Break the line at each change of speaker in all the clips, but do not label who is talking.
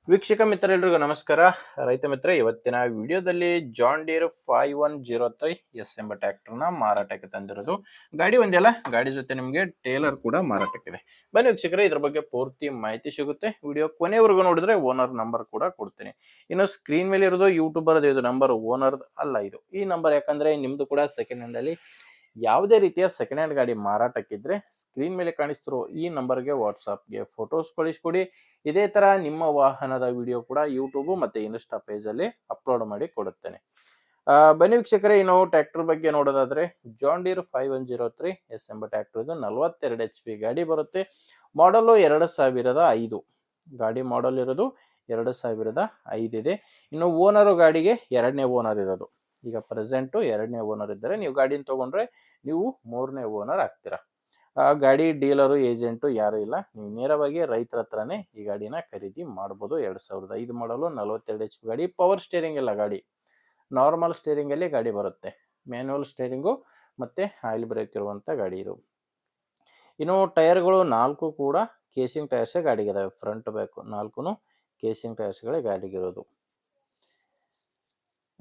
ವೀಕ್ಷಕ ಮಿತ್ರರೆಲ್ಲರಿಗೂ ನಮಸ್ಕಾರ. ರೈತ ಮಿತ್ರ, ಇವತ್ತಿನ ವಿಡಿಯೋದಲ್ಲಿ ಜಾನ್ ಡೀರ್ 5103 ಎಸ್ ಎಂಬ ಟ್ರ್ಯಾಕ್ಟರ್ನ ಮಾರಾಟಕ್ಕೆ ತಂದಿರೋದು. ಗಾಡಿ ಒಂದಲ್ಲ, ಗಾಡಿ ಜೊತೆ ನಿಮಗೆ ಟೇಲರ್ ಕೂಡ ಮಾರಾಟಕ್ಕಿದೆ. ಬನ್ನಿ ವೀಕ್ಷಕರೇ, ಇದ್ರ ಬಗ್ಗೆ ಪೂರ್ತಿ ಮಾಹಿತಿ ಸಿಗುತ್ತೆ. ವಿಡಿಯೋ ಕೊನೆವರೆಗೂ ನೋಡಿದ್ರೆ ಓನರ್ ನಂಬರ್ ಕೂಡ ಕೊಡ್ತೀನಿ. ಇನ್ನು ಸ್ಕ್ರೀನ್ ಮೇಲೆ ಇರೋದು ಯೂಟ್ಯೂಬರ್ ಇದು ನಂಬರ್, ಓನರ್ ಅಲ್ಲ ಇದು. ಈ ನಂಬರ್ ಯಾಕಂದ್ರೆ ನಿಮ್ದು ಕೂಡ ಸೆಕೆಂಡ್ ಹ್ಯಾಂಡ್ ಅಲ್ಲಿ ಯಾವುದೇ ರೀತಿಯ ಸೆಕೆಂಡ್ ಹ್ಯಾಂಡ್ ಗಾಡಿ ಮಾರಾಟಕ್ಕಿದ್ರೆ ಸ್ಕ್ರೀನ್ ಮೇಲೆ ಕಾಣಿಸ್ತಿರೋ ಈ ನಂಬರ್ಗೆ ವಾಟ್ಸಾಪ್ಗೆ ಫೋಟೋಸ್ ಕಳಿಸ್ಕೊಡಿ. ಇದೇ ತರ ನಿಮ್ಮ ವಾಹನದ ವಿಡಿಯೋ ಕೂಡ ಯೂಟ್ಯೂಬ್ ಮತ್ತೆ ಇನ್ಸ್ಟಾ ಪೇಜ್ ಅಲ್ಲಿ ಅಪ್ಲೋಡ್ ಮಾಡಿ ಕೊಡುತ್ತೇನೆ. ಬನ್ನಿ ವೀಕ್ಷಕರೇ, ಇನ್ನು ಟ್ರ್ಯಾಕ್ಟರ್ ಬಗ್ಗೆ ನೋಡೋದಾದ್ರೆ ಜಾನ್ ಡೀರ್ 5103 ಎಸ್ ಎಂಬ ಟ್ರ್ಯಾಕ್ಟರ್ ಇದು 42 HP ಗಾಡಿ ಬರುತ್ತೆ. ಮಾಡಲು 2005. ಗಾಡಿ ಮಾಡಲ್ ಇರೋದು 2005 ಇದೆ. ಇನ್ನು ಓನರ್ ಗಾಡಿಗೆ ಎರಡನೇ ಓನರ್ ಇರೋದು. ಈಗ ಪ್ರೆಸೆಂಟ್ ಎರಡನೇ ಓನರ್ ಇದ್ದಾರೆ. ನೀವು ಗಾಡಿನ ತಗೊಂಡ್ರೆ ನೀವು ಮೂರನೇ ಓನರ್ ಆಗ್ತೀರಾ. ಗಾಡಿ ಡೀಲರು ಏಜೆಂಟು ಯಾರು ಇಲ್ಲ, ನೀವು ನೇರವಾಗಿ ರೈತರ ಹತ್ರನೇ ಈ ಗಾಡಿನ ಖರೀದಿ ಮಾಡ್ಬೋದು. 2005 ಮಾಡಲು 42 HP ಗಾಡಿ. ಪವರ್ ಸ್ಟೇರಿಂಗ್ ಇಲ್ಲ ಗಾಡಿ, ನಾರ್ಮಲ್ ಸ್ಟೇರಿಂಗ್ ಅಲ್ಲಿ ಗಾಡಿ ಬರುತ್ತೆ. ಮ್ಯಾನ್ಯುವಲ್ ಸ್ಟೇರಿಂಗು ಮತ್ತೆ ಆಯಿಲ್ ಬ್ರೇಕ್ ಇರುವಂತ ಗಾಡಿ ಇದು. ಇನ್ನು ಟೈರ್ಗಳು 4 ಕೂಡ ಕೇಸಿಂಗ್ ಟೈರ್ಸ್ ಗಾಡಿಗಿದಾವೆ. ಫ್ರಂಟ್ ಬ್ಯಾಕ್ 4 ಕೇಸಿಂಗ್ ಟೈರ್ಸ್ಗಳೇ ಗಾಡಿಗಿರೋದು.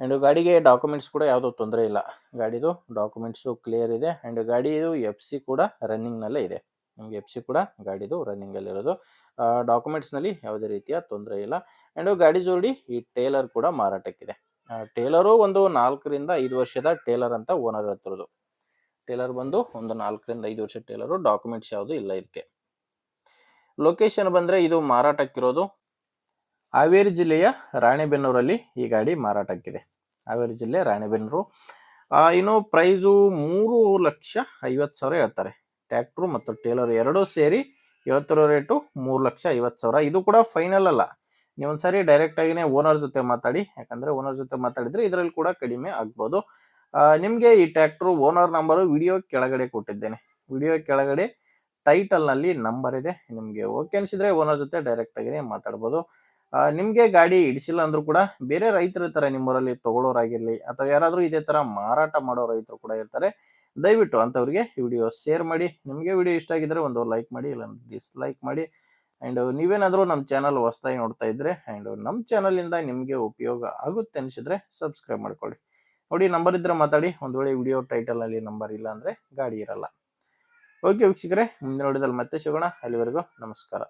ಆ್ಯಂಡ್ ಗಾಡಿಗೆ ಡಾಕ್ಯುಮೆಂಟ್ಸ್ ಕೂಡ ಯಾವುದೋ ತೊಂದರೆ ಇಲ್ಲ. ಗಾಡಿದು ಡಾಕ್ಯುಮೆಂಟ್ಸು ಕ್ಲಿಯರ್ ಇದೆ. ಆ್ಯಂಡ್ ಗಾಡಿದು FC ಕೂಡ ರನ್ನಿಂಗ್ನಲ್ಲೇ ಇದೆ. ನಿಮಗೆ FC ಕೂಡ ಗಾಡಿದು ರನ್ನಿಂಗಲ್ಲಿರೋದು. ಡಾಕ್ಯುಮೆಂಟ್ಸ್ನಲ್ಲಿ ಯಾವುದೇ ರೀತಿಯ ತೊಂದರೆ ಇಲ್ಲ. ಆ್ಯಂಡ್ ಗಾಡಿ ಜೋಡಿ ಈ ಟೇಲರ್ ಕೂಡ ಮಾರಾಟಕ್ಕಿದೆ. ಟೇಲರು ಒಂದು 4 ರಿಂದ 5 ವರ್ಷದ ಟೇಲರ್ ಅಂತ ಓನರ್ ಹೇಳ್ತಿರೋದು. ಟೇಲರ್ ಬಂದು ಒಂದು 4 ರಿಂದ 5 ವರ್ಷ ಟೇಲರು. ಡಾಕ್ಯುಮೆಂಟ್ಸ್ ಯಾವುದು ಇಲ್ಲ ಇದಕ್ಕೆ. ಲೊಕೇಶನ್ ಬಂದರೆ ಇದು ಮಾರಾಟಕ್ಕಿರೋದು ಹಾವೇರಿ ಜಿಲ್ಲೆಯ ರಾಣೆಬೆನ್ನೂರಲ್ಲಿ ಈ ಗಾಡಿ ಮಾರಾಟಕ್ಕಿದೆ. ಹಾವೇರಿ ಜಿಲ್ಲೆ ರಾಣೆಬೆನ್ನೂರು. ಇನ್ನು ಪ್ರೈಸು 3,50,000 ಹೇಳ್ತಾರೆ. ಟ್ರ್ಯಾಕ್ಟ್ರು ಮತ್ತು ಟೇಲರ್ ಎರಡೂ ಸೇರಿ ಹೇಳ್ತಿರೋ ರೇಟು 3,50,000. ಇದು ಕೂಡ ಫೈನಲ್ ಅಲ್ಲ. ನೀವು ಒಂದ್ಸರಿ ಡೈರೆಕ್ಟ್ ಆಗಿನೇ ಓನರ್ ಜೊತೆ ಮಾತಾಡಿ, ಯಾಕಂದ್ರೆ ಓನರ್ ಜೊತೆ ಮಾತಾಡಿದ್ರೆ ಇದರಲ್ಲಿ ಕೂಡ ಕಡಿಮೆ ಆಗ್ಬೋದು. ನಿಮಗೆ ಈ ಟ್ರ್ಯಾಕ್ಟ್ರು ಓನರ್ ನಂಬರು ವಿಡಿಯೋ ಕೆಳಗಡೆ ಕೊಟ್ಟಿದ್ದೇನೆ. ವಿಡಿಯೋ ಕೆಳಗಡೆ ಟೈಟಲ್ ನಲ್ಲಿ ನಂಬರ್ ಇದೆ. ನಿಮಗೆ ಓಕೆ ಅನ್ಸಿದ್ರೆ ಓನರ್ ಜೊತೆ ಡೈರೆಕ್ಟ್ ಆಗಿನೇ ಮಾತಾಡ್ಬೋದು. ನಿಮಗೆ ಗಾಡಿ ಇಡಿಸಿಲ್ಲ ಅಂದ್ರೂ ಕೂಡ ಬೇರೆ ರೈತರ ಇರ್ತಾರೆ ನಿಮ್ಮೂರಲ್ಲಿ ತಗೊಳ್ಳೋರಾಗಿರ್ಲಿ, ಅಥವಾ ಯಾರಾದರೂ ಇದೇ ತರ ಮಾರಾಟ ಮಾಡೋ ರೈತರು ಕೂಡ ಇರ್ತಾರೆ. ದಯವಿಟ್ಟು ಅಂಥವ್ರಿಗೆ ವಿಡಿಯೋ ಶೇರ್ ಮಾಡಿ. ನಿಮಗೆ ವಿಡಿಯೋ ಇಷ್ಟ ಆಗಿದ್ರೆ ಒಂದು ಲೈಕ್ ಮಾಡಿ, ಇಲ್ಲ ಡಿಸ್ಲೈಕ್ ಮಾಡಿ. ಆ್ಯಂಡ್ ನೀವೇನಾದರೂ ನಮ್ಮ ಚಾನಲ್ ಹೊಸದಾಗಿ ನೋಡ್ತಾ ಇದ್ರೆ ಆ್ಯಂಡ್ ನಮ್ಮ ಚಾನಲಿಂದ ನಿಮಗೆ ಉಪಯೋಗ ಆಗುತ್ತೆ ಅನಿಸಿದ್ರೆ ಸಬ್ಸ್ಕ್ರೈಬ್ ಮಾಡ್ಕೊಳ್ಳಿ. ನೋಡಿ, ನಂಬರ್ ಇದ್ರೆ ಮಾತಾಡಿ. ಒಂದು ವೇಳೆ ವಿಡಿಯೋ ಟೈಟಲ್ನಲ್ಲಿ ನಂಬರ್ ಇಲ್ಲ ಅಂದರೆ ಗಾಡಿ ಇರಲ್ಲ. ಓಕೆ ವೀಕ್ಷಕರೇ, ಮುಂದಿನ ವಿಡಿಯೋದಲ್ಲಿ ಮತ್ತೆ ಸಿಗೋಣ. ಅಲ್ಲಿವರೆಗೂ ನಮಸ್ಕಾರ.